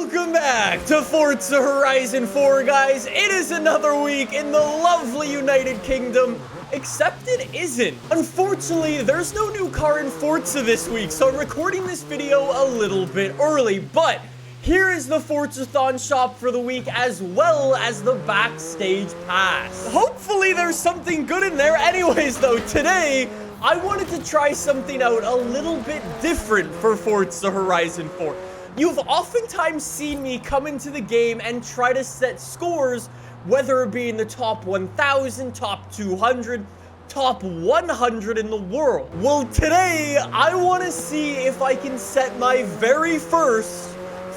Welcome back to Forza Horizon 4, guys. It is another week in the lovely United Kingdom, except it isn't. Unfortunately, there's no new car in Forza this week, so I'm recording this video a little bit early, but here is the Forzathon shop for the week, as well as the backstage pass. Hopefully there's something good in there. Anyways, though, today I wanted to try something out a little bit different for Forza Horizon 4. You've oftentimes seen me come into the game and try to set scores, whether it be in the top 1,000, top 200, top 100 in the world. Well, today, I want to see if I can set my very first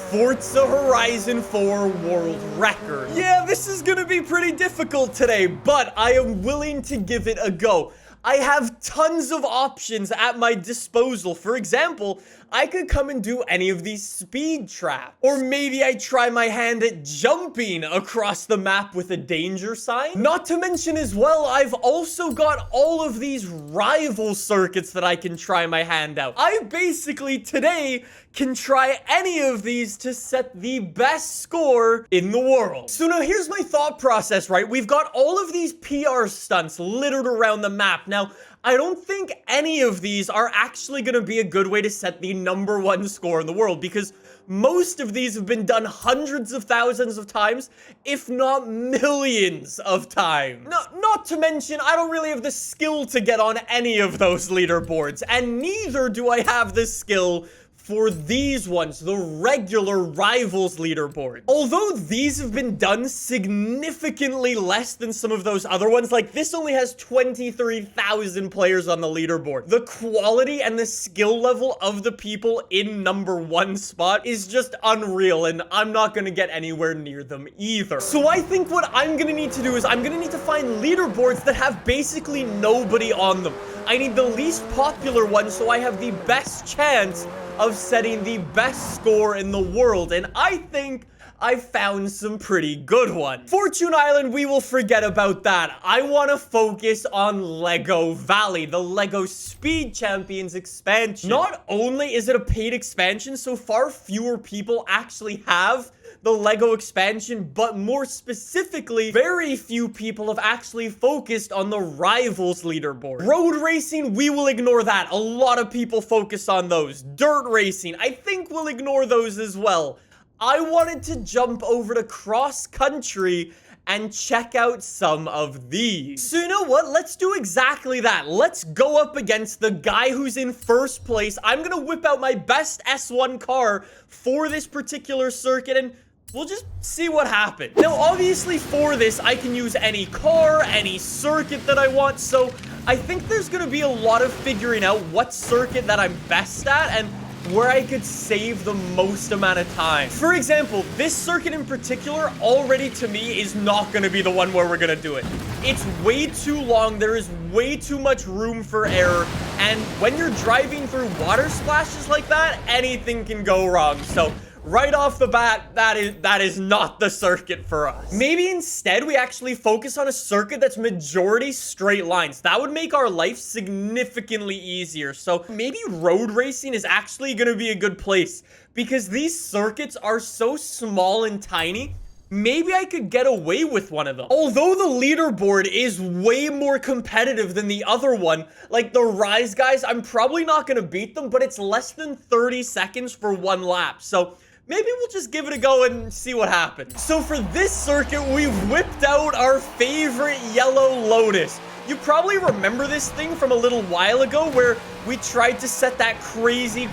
Forza Horizon 4 world record. Yeah, this is gonna be pretty difficult today, but I am willing to give it a go. I have tons of options at my disposal. For example, I could come and do any of these speed traps. Or maybe I try my hand at jumping across the map with a danger sign. Not to mention as well, I've also got all of these rival circuits that I can try my hand out. I basically today can try any of these to set the best score in the world. So now here's my thought process, right? We've got all of these PR stunts littered around the map. Now, I don't think any of these are actually going to be a good way to set the #1 score in the world, because most of these have been done hundreds of thousands of times, if not millions of times. Not to mention, I don't really have the skill to get on any of those leaderboards, and neither do I have the skill for these ones, the regular Rivals leaderboard. Although these have been done significantly less than some of those other ones, like this only has 23,000 players on the leaderboard. The quality and the skill level of the people in #1 spot is just unreal, and I'm not gonna get anywhere near them either. So I think what I'm gonna need to do is I'm gonna need to find leaderboards that have basically nobody on them. I need the least popular one so I have the best chance of setting the best score in the world, and I think I found some pretty good ones. Fortune Island, we will forget about that. I want to focus on Lego Valley, the Lego Speed Champions expansion. Not only is it a paid expansion, so far fewer people actually have the Lego expansion, but more specifically, very few people have actually focused on the Rivals leaderboard. Road racing, we will ignore that. A lot of people focus on those. Dirt racing, I think we'll ignore those as well. I wanted to jump over to cross country and check out some of these. So you know what? Let's do exactly that. Let's go up against the guy who's in first place. I'm gonna whip out my best S1 car for this particular circuit, and we'll just see what happens. Now, obviously, for this, I can use any car, any circuit that I want, so I think there's gonna be a lot of figuring out what circuit that I'm best at and where I could save the most amount of time. For example, this circuit in particular, already to me, is not gonna be the one where we're gonna do it. It's way too long, there is way too much room for error, and when you're driving through water splashes like that, anything can go wrong. So right off the bat, that is not the circuit for us. Maybe instead we actually focus on a circuit that's majority straight lines. That would make our life significantly easier. So maybe road racing is actually going to be a good place, because these circuits are so small and tiny. Maybe I could get away with one of them. Although the leaderboard is way more competitive than the other one, like the Rise guys, I'm probably not going to beat them, but it's less than 30 seconds for one lap. So maybe we'll just give it a go and see what happens. So for this circuit, we've whipped out our favorite yellow Lotus. You probably remember this thing from a little while ago where we tried to set that crazy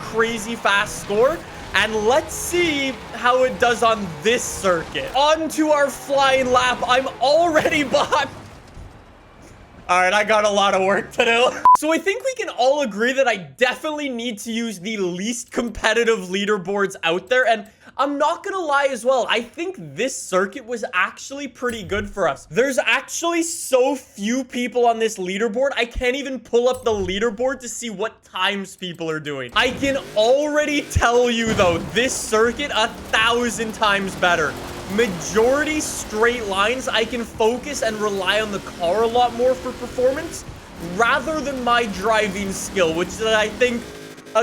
fast score. And let's see how it does on this circuit. On to our flying lap. I'm already behind. All right, I got a lot of work to do. So I think we can all agree that I definitely need to use the least competitive leaderboards out there. And I'm not gonna lie as well, I think this circuit was actually pretty good for us. There's actually so few people on this leaderboard, I can't even pull up the leaderboard to see what times people are doing. I can already tell you though, this circuit 1,000 times better. Majority straight lines, I can focus and rely on the car a lot more for performance rather than my driving skill, which I think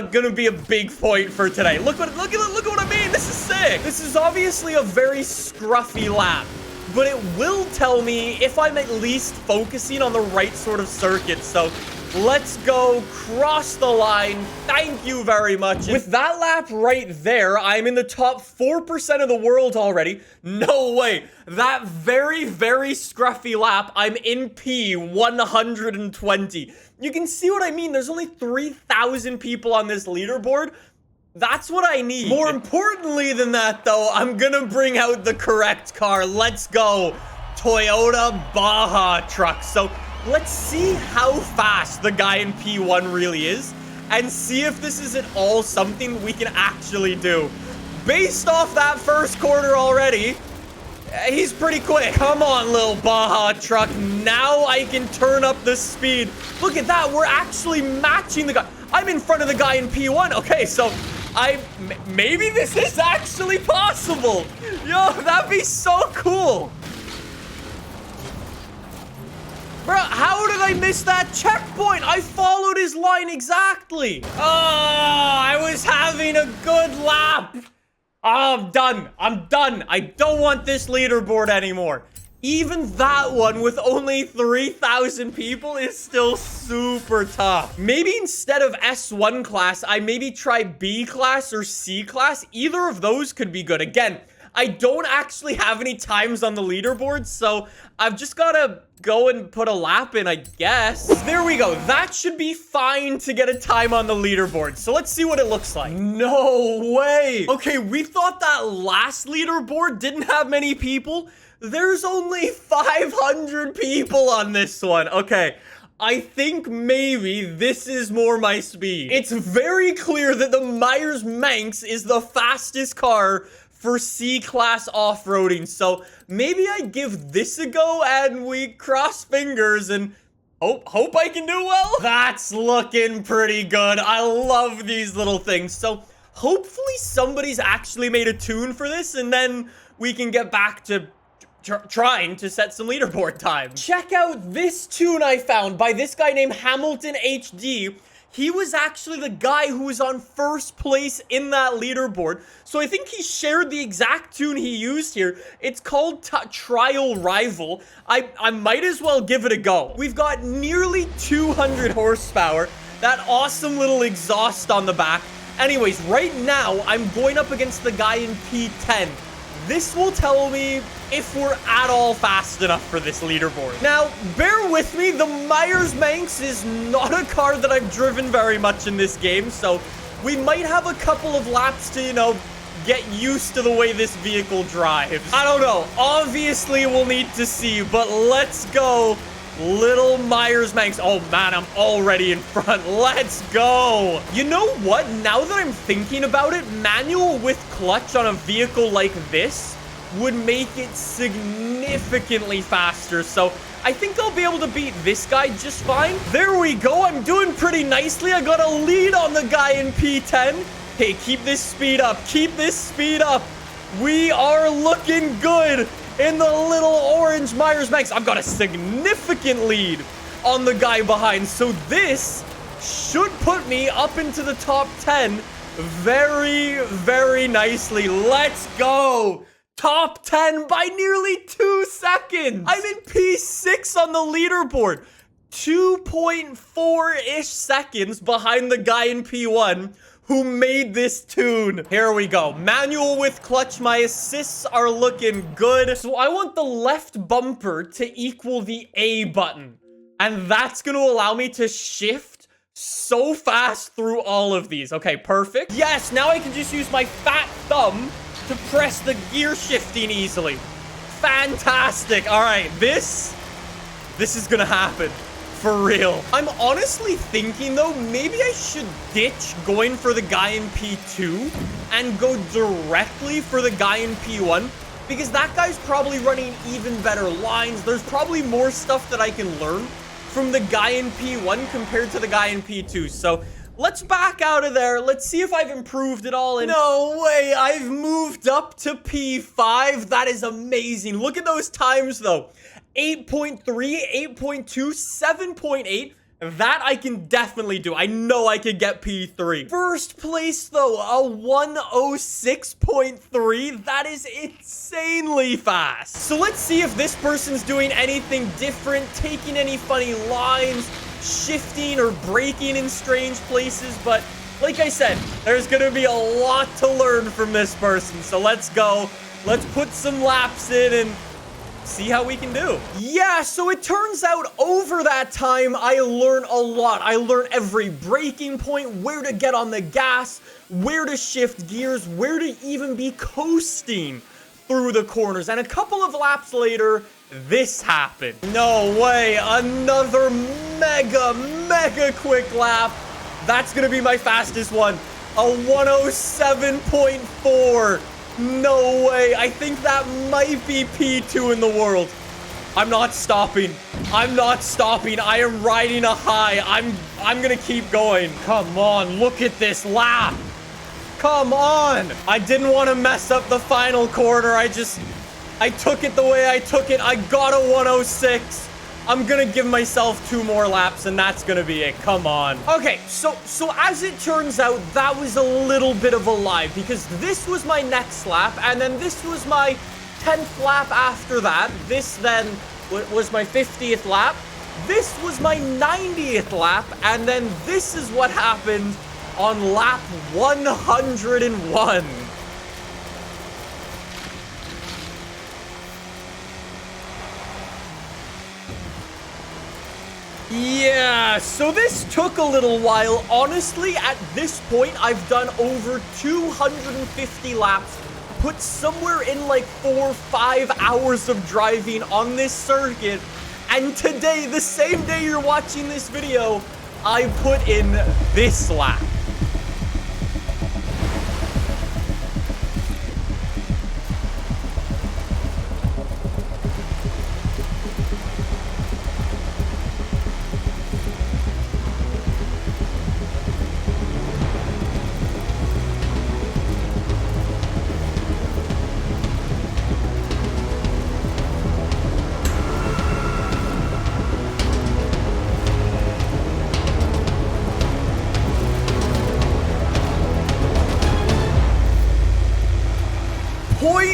gonna be a big point for today. Look at what I mean. This is sick. This is obviously a very scruffy lap, but it will tell me if I'm at least focusing on the right sort of circuit. So let's go cross the line. Thank you very much. With that lap right there, I'm in the top 4% of the world already. No way. That very, very scruffy lap, I'm in P120. You can see what I mean. There's only 3,000 people on this leaderboard. That's what I need. More importantly than that, though, I'm gonna bring out the correct car. Let's go. Toyota Baja truck. So let's see how fast the guy in P1 really is and see if this is at all something we can actually do. Based off that first quarter already, he's pretty quick. Come on, little Baja truck. Now I can turn up the speed. Look at that. We're actually matching the guy. I'm in front of the guy in P1. Okay, so maybe this is actually possible. Yo, that'd be so cool. Bro, how did I miss that checkpoint? I followed his line exactly. Oh, I was having a good lap. Oh, I'm done. I'm done. I don't want this leaderboard anymore. Even that one with only 3,000 people is still super tough. Maybe instead of S1 class, I maybe try B class or C class. Either of those could be good. Again, I don't actually have any times on the leaderboard, so I've just got to go and put a lap in, I guess. There we go. That should be fine to get a time on the leaderboard. So let's see what it looks like. No way. Okay, we thought that last leaderboard didn't have many people. There's only 500 people on this one. Okay, I think maybe this is more my speed. It's very clear that the Myers-Manx is the fastest car for C-class off-roading. So maybe I give this a go and we cross fingers and hope I can do well. That's looking pretty good. I love these little things. So hopefully somebody's actually made a tune for this and then we can get back to trying to set some leaderboard time. Check out this tune I found by this guy named Hamilton HD. He was actually the guy who was on first place in that leaderboard. So I think he shared the exact tune he used here. It's called Trial Rival. I might as well give it a go. We've got nearly 200 horsepower. That awesome little exhaust on the back. Anyways, right now, I'm going up against the guy in P10. This will tell me if we're at all fast enough for this leaderboard. Now, bear with me. The Myers-Manx is not a car that I've driven very much in this game, so we might have a couple of laps to, you know, get used to the way this vehicle drives. I don't know. Obviously, we'll need to see, but let's go. Little Myers-Manx. Oh, man, I'm already in front. Let's go. You know what? Now that I'm thinking about it, manual with clutch on a vehicle like this would make it significantly faster. So I think I'll be able to beat this guy just fine. There we go. I'm doing pretty nicely. I got a lead on the guy in P10. Hey, keep this speed up. Keep this speed up. We are looking good in the little orange Myers-Manx. I've got a significant lead on the guy behind. So this should put me up into the top 10 very, very nicely. Let's go. Top 10 by nearly 2 seconds. I'm in P6 on the leaderboard. 2.4-ish seconds behind the guy in P1 who made this tune. Here we go. Manual with clutch. My assists are looking good. So I want the left bumper to equal the A button. And that's going to allow me to shift so fast through all of these. Okay, perfect. Yes, now I can just use my fat thumb to press the gear shifting easily. Fantastic. All right, this is gonna happen for real. I'm honestly thinking though, maybe I should ditch going for the guy in P2 and go directly for the guy in P1 because that guy's probably running even better lines. There's probably more stuff that I can learn from the guy in P1 compared to the guy in P2. So let's back out of there. Let's see if I've improved at all. No way. I've moved up to P5. That is amazing. Look at those times, though. 8.3, 8.2, 7.8, That I can definitely do. I know I could get P3. First place, though, a 106.3. That is insanely fast. So let's see if this person's doing anything different, taking any funny lines, shifting or braking in strange places. But like I said, there's going to be a lot to learn from this person. So let's go. Let's put some laps in and see how we can do. Yeah, so it turns out over that time, I learned a lot. I learned every braking point, where to get on the gas, where to shift gears, where to even be coasting through the corners. And a couple of laps later, this happened. No way, another mega quick lap. That's gonna be my fastest one. A 107.4. No way. I think that might be P2 in the world. I'm not stopping. I'm not stopping. I am riding a high. I'm gonna keep going. Come on, look at this lap. Come on. I didn't want to mess up the final corner. I took it the way I took it. I got a 106. I'm gonna give myself 2 more laps, and that's gonna be it. Come on. Okay, so as it turns out, that was a little bit of a lie, because this was my next lap, and then this was my 10th lap after that. This then was my 50th lap. This was my 90th lap, and then this is what happened on lap 101. Yeah, so this took a little while. Honestly, at this point, I've done over 250 laps, put somewhere in like 4 or 5 hours of driving on this circuit. And today, the same day you're watching this video, I put in this lap.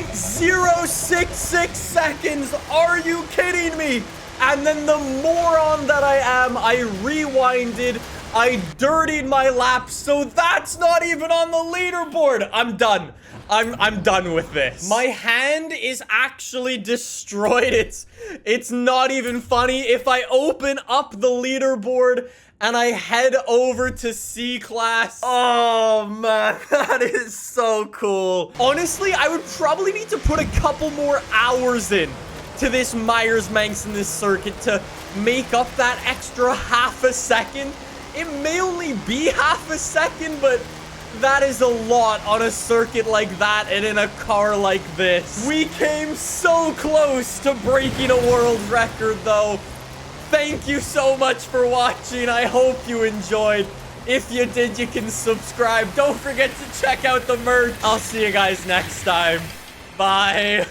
.066 seconds. Are you kidding me? And then the moron that I am, I rewinded. I dirtied my lap, so that's not even on the leaderboard. I'm done. I'm done with this. My hand is actually destroyed. It's not even funny. If I open up the leaderboard and I head over to C class. Oh man, that is so cool. Honestly, I would probably need to put a couple more hours in to this Myers-Manx in this circuit to make up that extra half a second. It may only be half a second, but that is a lot on a circuit like that and in a car like this. We came so close to breaking a world record though. Thank you so much for watching. I hope you enjoyed. If you did, you can subscribe. Don't forget to check out the merch. I'll see you guys next time. Bye.